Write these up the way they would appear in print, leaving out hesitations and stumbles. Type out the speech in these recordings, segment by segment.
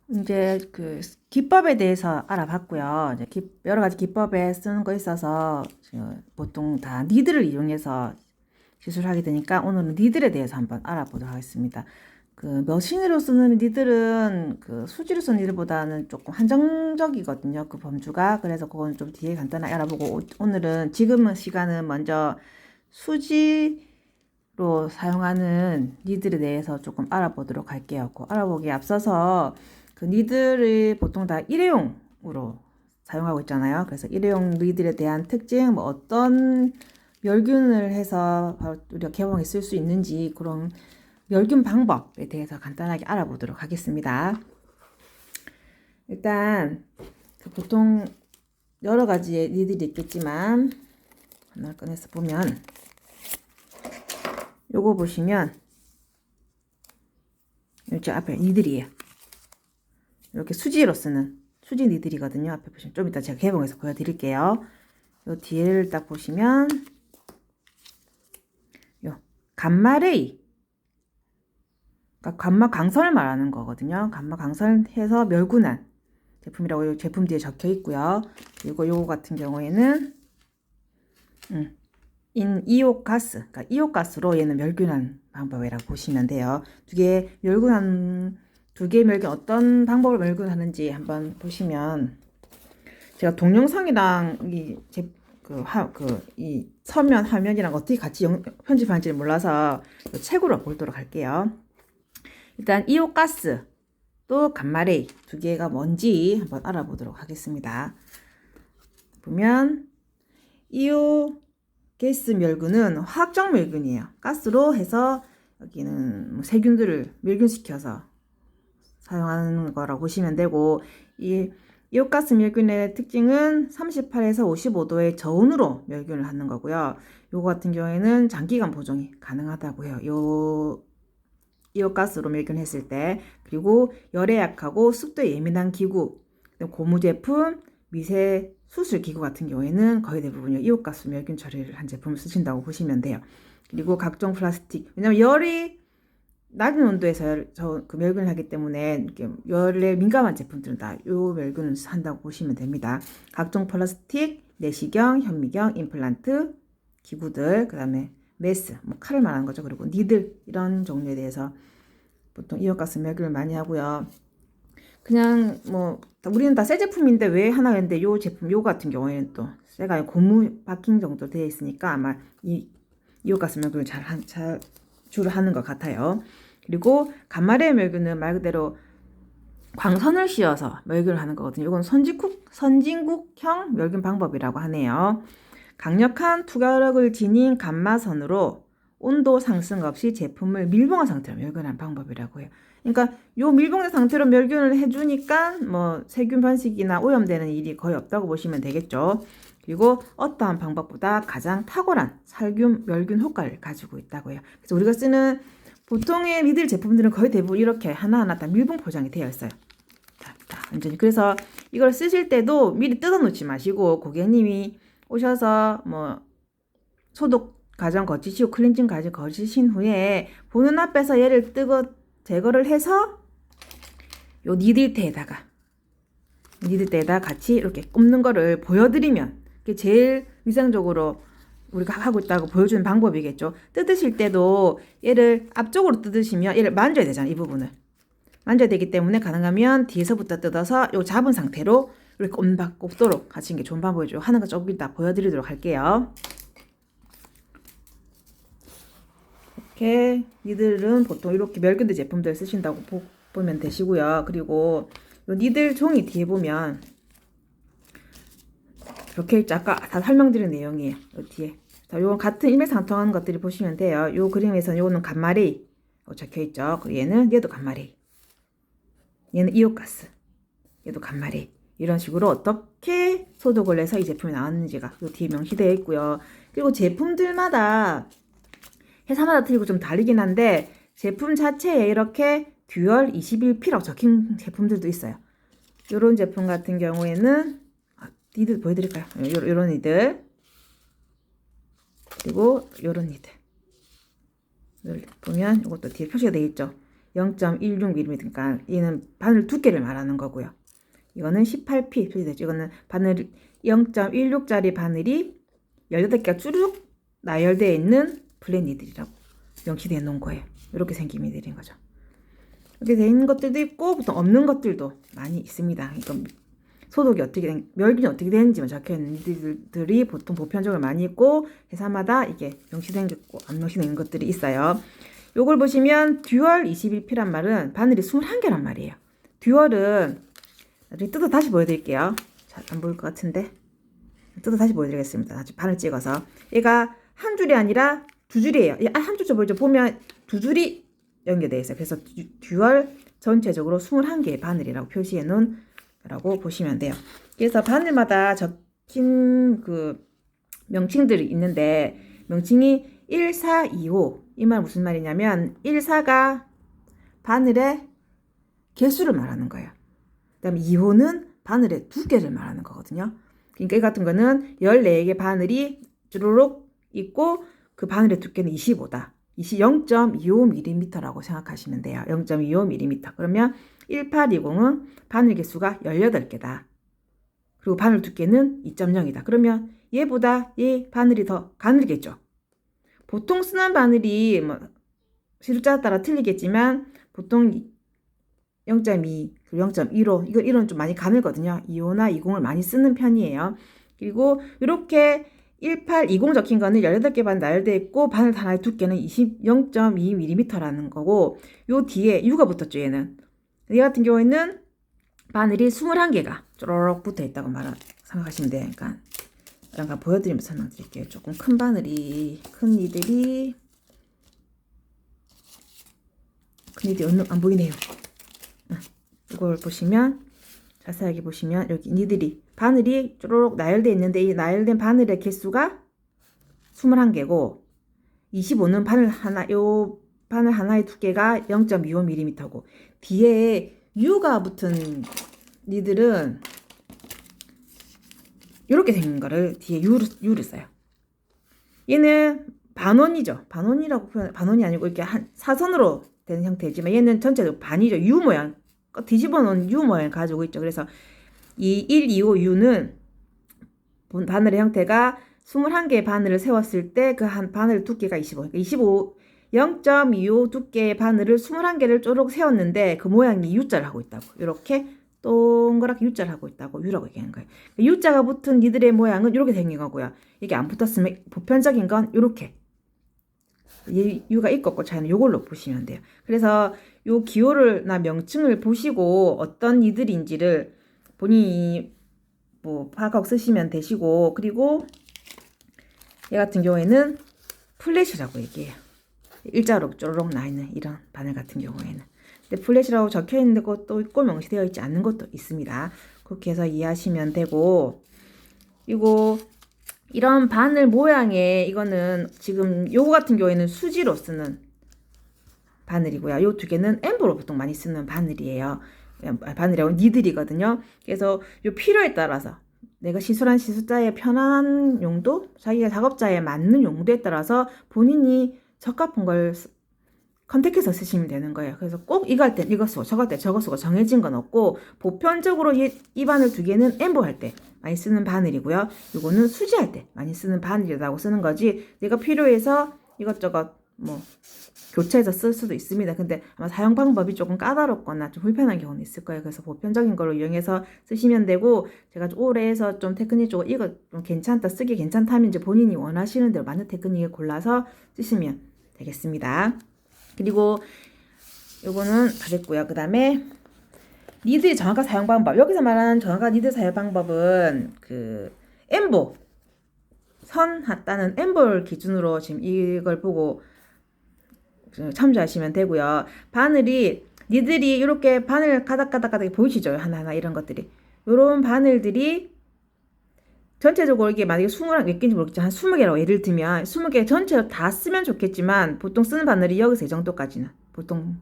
이제 그 기법에 대해서 알아봤고요. 이제 여러 가지 기법에 쓰는 거 있어서 보통 다 니들을 이용해서 시술을 하게 되니까 오늘은 니들에 대해서 한번 알아보도록 하겠습니다. 그 머신으로 쓰는 니들은 그 수지로 쓰는 니들보다는 조금 한정적이거든요. 그 범주가. 그래서 그건 좀 뒤에 간단하게 알아보고 오늘은 지금은 시간은 먼저 수지로 사용하는 니들에 대해서 조금 알아보도록 할게요. 그 알아보기에 앞서서 그 니들이 보통 다 일회용으로 사용하고 있잖아요. 그래서 일회용 니들에 대한 특징, 뭐 어떤 멸균을 해서 우리가 개봉에 쓸 수 있는지 그런 멸균 방법에 대해서 간단하게 알아보도록 하겠습니다. 일단 그 보통 여러 가지의 니들이 있겠지만 하나 꺼내서 보면 요거 보시면 이쪽 앞에 니들이에요. 이렇게 수지로 쓰는 수지 니들이거든요. 앞에 보시면 좀 이따 제가 개봉해서 보여드릴게요. 요 뒤를 딱 보시면 요 감마레이, 그러니까 감마 강선을 말하는 거거든요. 감마 강선해서 멸균한 제품이라고 이 제품 뒤에 적혀 있고요. 그리고 요거 같은 경우에는 이오가스, 그러니까 이오가스로 얘는 멸균한 방법이라고 보시면 돼요. 두 개 멸균 어떤 방법을 멸균하는지 한번 보시면 제가 동영상이랑 이 서면 화면이랑 어떻게 같이 편집하는지 몰라서 책으로 보도록 할게요. 일단 이오가스 또 감마레이 두 개가 뭔지 한번 알아보도록 하겠습니다. 보면 이오가스 멸균은 화학적 멸균이에요. 가스로 해서 여기는 뭐 세균들을 멸균시켜서 사용하는 거라고 보시면 되고, 이 이오가스 멸균의 특징은 38에서 55도의 저온으로 멸균을 하는 거고요. 요거 같은 경우에는 장기간 보존이 가능하다고 해요. 요 이오가스로 멸균했을 때. 그리고 열에 약하고 습도에 예민한 기구, 고무 제품, 미세 수술 기구 같은 경우에는 거의 대부분 이오가스 멸균 처리를 한 제품을 쓰신다고 보시면 돼요. 그리고 각종 플라스틱, 왜냐면 열이 낮은 온도에서 그 멸균을 하기 때문에 열에 민감한 제품들은 다 이 멸균을 한다고 보시면 됩니다. 각종 플라스틱, 내시경, 현미경, 임플란트, 기구들, 그 다음에 메스, 뭐 칼을 말하는 거죠. 그리고 니들 이런 종류에 대해서 보통 이오가스 멸균을 많이 하고요. 그냥 뭐 우리는 다 새 제품인데 왜 하나 했는데 요 제품 요 같은 경우에는 또 쇠가 고무 박힌 정도 되어 있으니까 아마 이오가스 멸균을 잘 주로 하는 것 같아요. 그리고 감마레 멸균은 말 그대로 광선을 씌워서 멸균을 하는 거거든요. 이건 선진국형 멸균 방법이라고 하네요. 강력한 투과력을 지닌 감마선으로 온도 상승 없이 제품을 밀봉한 상태로 멸균하는 방법이라고 해요. 그러니까 요 밀봉된 상태로 멸균을 해주니까 뭐 세균 번식이나 오염되는 일이 거의 없다고 보시면 되겠죠. 그리고 어떠한 방법보다 가장 탁월한 살균 멸균 효과를 가지고 있다고 해요. 그래서 우리가 쓰는 보통의 니들 제품들은 거의 대부분 이렇게 하나하나 다 밀봉 포장이 되어 있어요. 완전히. 그래서 이걸 쓰실 때도 미리 뜯어 놓지 마시고 고객님이 오셔서 뭐 소독 과정 거치시고 클렌징 과정 거치신 후에 보는 앞에서 얘를 제거를 해서 요 니들대에다가 같이 이렇게 꼽는 거를 보여드리면 그게 제일 위상적으로 우리가 하고 있다고 보여주는 방법이겠죠. 뜯으실 때도 얘를 앞쪽으로 뜯으시면 얘를 만져야 되잖아요. 이 부분을 만져야 되기 때문에 가능하면 뒤에서부터 뜯어서 요 잡은 상태로 이렇게 꼽도록 하시는 게 좋은 방법이죠. 하는 거 조금 이따 보여드리도록 할게요. 이렇게 니들은 보통 이렇게 멸균된 제품들 쓰신다고 보면 되시고요. 그리고 요 니들 종이 뒤에 보면 이렇게 아까 다 설명드린 내용이에요. 요 뒤에. 자, 요건 같은 일맥상통하는 것들이 보시면 돼요. 요 그림에서는 요거는 감마레이 적혀있죠. 얘도 감마레이. 얘는 이오가스. 얘도 감마레이. 이런 식으로 어떻게 소독을 해서 이 제품이 나왔는지가 요 뒤에 명시되어 있고요. 그리고 제품들마다 회사마다 틀리고 좀 다르긴 한데 제품 자체에 이렇게 듀얼 21P라고 적힌 제품들도 있어요. 요런 제품 같은 경우에는 니들 보여드릴까요? 요런 니들, 그리고 요런 니들 보면 이것도 뒤에 표시가 되어 있죠. 0.16mm, 그러니까 얘는 바늘 두께를 말하는 거고요. 이거는 18P 표시되죠. 이거는 바늘 0.16짜리 바늘이 18개가 쭈르륵 나열되어 있는 블랙 니들이라고 명시되어 놓은 거예요. 이렇게 생긴 니들인 거죠. 이렇게 되어 있는 것들도 있고 보통 없는 것들도 많이 있습니다. 이건 소독이 어떻게 멸균이 어떻게 되는지만 적혀 있는 니들이 보통 보편적으로 많이 있고 회사마다 이게 명시된 게 있고 안 명시된 것들이 있어요. 요걸 보시면 듀얼 21P란 말은 바늘이 21개란 말이에요. 듀얼은 나중에 뜯어 다시 보여드릴게요. 잘 안 보일 것 같은데 뜯어 다시 보여드리겠습니다. 다시 바늘 찍어서 얘가 한 줄이 아니라 두 줄이에요. 한 줄 보이죠? 보면 두 줄이 연결되어 있어요. 그래서 듀얼 전체적으로 21개의 바늘이라고 표시해 놓은 라고 보시면 돼요. 그래서 바늘마다 적힌 그 명칭들이 있는데 명칭이 1, 4, 2, 5. 이 말 무슨 말이냐면 1, 4가 바늘의 개수를 말하는 거예요. 그 다음에 2호는 바늘의 두께를 말하는 거거든요. 그러니까 이 같은 거는 14개 바늘이 쭈루룩 있고 그 바늘의 두께는 25다. 0.25mm라고 생각하시면 돼요. 0.25mm. 그러면 1820은 바늘 개수가 18개다. 그리고 바늘 두께는 2.0이다. 그러면 얘보다 얘 바늘이 더 가늘겠죠. 보통 쓰는 바늘이 뭐 시루자에 따라 틀리겠지만 보통 0.2, 0.15 이런 좀 많이 가늘거든요. 25나 20을 많이 쓰는 편이에요. 그리고 이렇게 1820 적힌 거는 18개 바늘 나열되어 있고 바늘 하나의 두께는 0.2mm라는 거고 요 뒤에 U가 붙었죠. 얘는 얘 같은 경우에는 바늘이 21개가 쪼로록 붙어 있다고 생각하시면 돼요. 그러니까 잠깐 보여드리면서 설명드릴게요. 조금 큰 바늘이 큰 니들이 안 보이네요. 이걸 보시면 자세하게 보시면 여기 니들이 바늘이 쪼로록 나열되어 있는데 이 나열된 바늘의 개수가 21개고 25는 바늘 하나의 두께가 0.25mm고 뒤에 U가 붙은 니들은 이렇게 생긴 거를 뒤에 U를 써요. 얘는 반원이죠. 반원이 아니고 이렇게 한 사선으로 되는 형태지만 얘는 전체적으로 반이죠. U 모양. 뒤집어 놓은 U 모양을 가지고 있죠. 그래서 이 1, 2, 5 U는 바늘의 형태가 21개의 바늘을 세웠을 때 그 한 바늘 두께가 0.25 두께의 바늘을 21개를 쪼록 세웠는데 그 모양이 U자를 하고 있다고. 이렇게 동그랗게 U자를 하고 있다고 U라고 얘기하는 거예요. U자가 붙은 니들의 모양은 이렇게 생긴 거고요. 이게 안 붙었으면 보편적인 건 이렇게. U가 있고 없고 차이는 이걸로 보시면 돼요. 그래서 요 기호를나 명칭을 보시고 어떤 니들인지를 본인이 뭐 파악하고 쓰시면 되시고 그리고 얘 같은 경우에는 플랫이라고 얘기해요. 일자로 쪼르륵 나 있는 이런 바늘 같은 경우에는. 근데 플랫이라고 적혀 있는 것도 있고 명시되어 있지 않는 것도 있습니다. 그렇게 해서 이해하시면 되고 그리고 이런 바늘 모양의 이거는 지금 요거 같은 경우에는 수지로 쓰는 바늘이고요. 요 두 개는 엠보로 보통 많이 쓰는 바늘이에요. 바늘이라고 니들이거든요. 그래서 요 필요에 따라서 내가 시술한 시술자의 편안한 용도, 자기가 작업자에 맞는 용도에 따라서 본인이 적합한 걸 컨택해서 쓰시면 되는 거예요. 그래서 꼭 이거 할 땐 이거 쓰고 저거 할 때 저거 쓰고 정해진 건 없고 보편적으로 이 바늘 두 개는 엠보 할 때 많이 쓰는 바늘이고요. 이거는 수지할 때 많이 쓰는 바늘이라고 쓰는 거지 내가 필요해서 이것저것 뭐 교체해서 쓸 수도 있습니다. 근데 아마 사용 방법이 조금 까다롭거나 좀 불편한 경우는 있을 거예요. 그래서 보편적인 걸로 이용해서 쓰시면 되고 제가 오래 해서 좀 테크닉적으로 이거 좀 괜찮다 쓰기 괜찮다면 이제 본인이 원하시는 대로 맞는 테크닉을 골라서 쓰시면 되겠습니다. 그리고 요거는 다 됐고요. 그 다음에 니들의 정확한 사용 방법. 여기서 말하는 정확한 니들 사용 방법은 그 엠보 선 하다는 엠보를 기준으로 지금 이걸 보고 참조하시면 되고요. 바늘이 니들이 이렇게 바늘 가닥가닥 보이시죠? 하나하나 이런 것들이 요런 바늘들이 전체적으로 이게 만약에 20몇 개인지 모르겠지만 한 20개라고 예를 들면 20개 전체로 다 쓰면 좋겠지만 보통 쓰는 바늘이 여기서 이 정도까지는 보통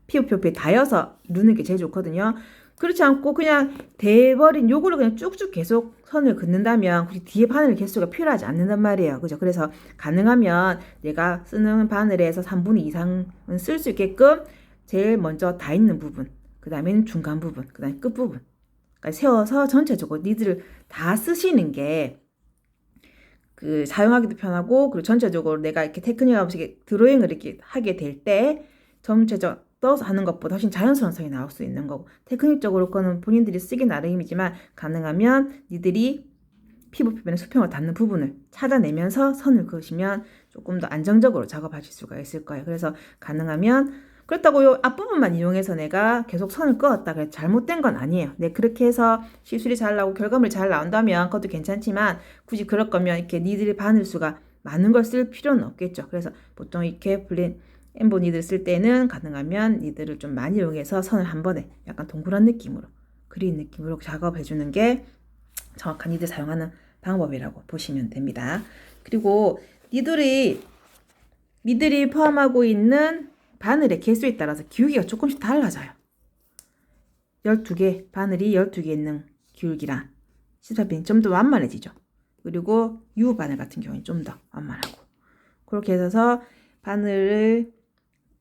피우피우피 다여서 이루는 게 제일 좋거든요. 그렇지 않고 그냥 대버린 요거를 그냥 쭉쭉 계속 선을 긋는다면 굳이 뒤에 바늘 개수가 필요하지 않는단 말이에요. 그죠? 그래서 가능하면 내가 쓰는 바늘에서 3분의 2 이상은 쓸 수 있게끔 제일 먼저 다 있는 부분, 그 다음에는 중간 부분, 그 다음에 끝 부분. 그러니까 세워서 전체적으로 니들을 다 쓰시는 게 그 사용하기도 편하고, 그리고 전체적으로 내가 이렇게 테크닉 없이 드로잉을 이렇게 하게 될 때 전체적 떠서 하는 것보다 훨씬 자연스러운 선이 나올 수 있는 거고, 테크닉적으로 그거는 본인들이 쓰기 나름이지만 가능하면 니들이 피부 표면에 수평을 닿는 부분을 찾아내면서 선을 그으시면 조금 더 안정적으로 작업하실 수가 있을 거예요. 그래서 가능하면, 그렇다고 요 앞부분만 이용해서 내가 계속 선을 그었다 그래서 잘못된 건 아니에요. 네, 그렇게 해서 시술이 잘 나오고 결과물이 잘 나온다면 그것도 괜찮지만, 굳이 그럴 거면 이렇게 니들의 바늘수가 많은 걸 쓸 필요는 없겠죠. 그래서 보통 이렇게 블린 엠보 니들 쓸 때는 가능하면 니들을 좀 많이 이용해서 선을 한 번에 약간 동그란 느낌으로, 그린 느낌으로 작업해 주는 게 정확한 니들 사용하는 방법이라고 보시면 됩니다. 그리고 니들이 포함하고 있는 바늘의 개수에 따라서 기울기가 조금씩 달라져요. 12개, 바늘이 12개 있는 기울기랑 시사빈 좀 더 완만해지죠. 그리고 U 바늘 같은 경우는 좀 더 완만하고, 그렇게 해서 바늘을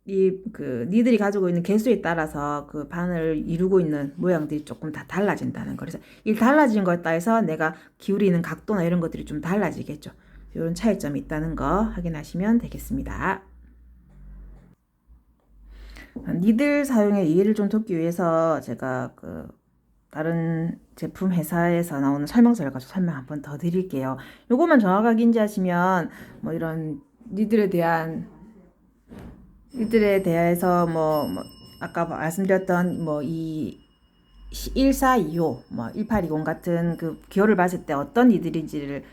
니들이 가지고 있는 개수에 따라서 그 바늘을 이루고 있는 모양들이 조금 다 달라진다는 거. 그래서 이 달라진 것에 따라서 내가 기울이는 각도나 이런 것들이 좀 달라지겠죠. 이런 차이점이 있다는 거 확인하시면 되겠습니다. 니들 사용에 이해를 좀 돕기 위해서 제가 그 다른 제품 회사에서 나오는 설명서를 가지고 설명 한번 더 드릴게요. 요것만 정확하게 인지하시면 뭐 이런 니들에 대해서 아까 말씀드렸던 이 1425, 1820 같은 그 기호를 봤을 때 어떤 니들인지를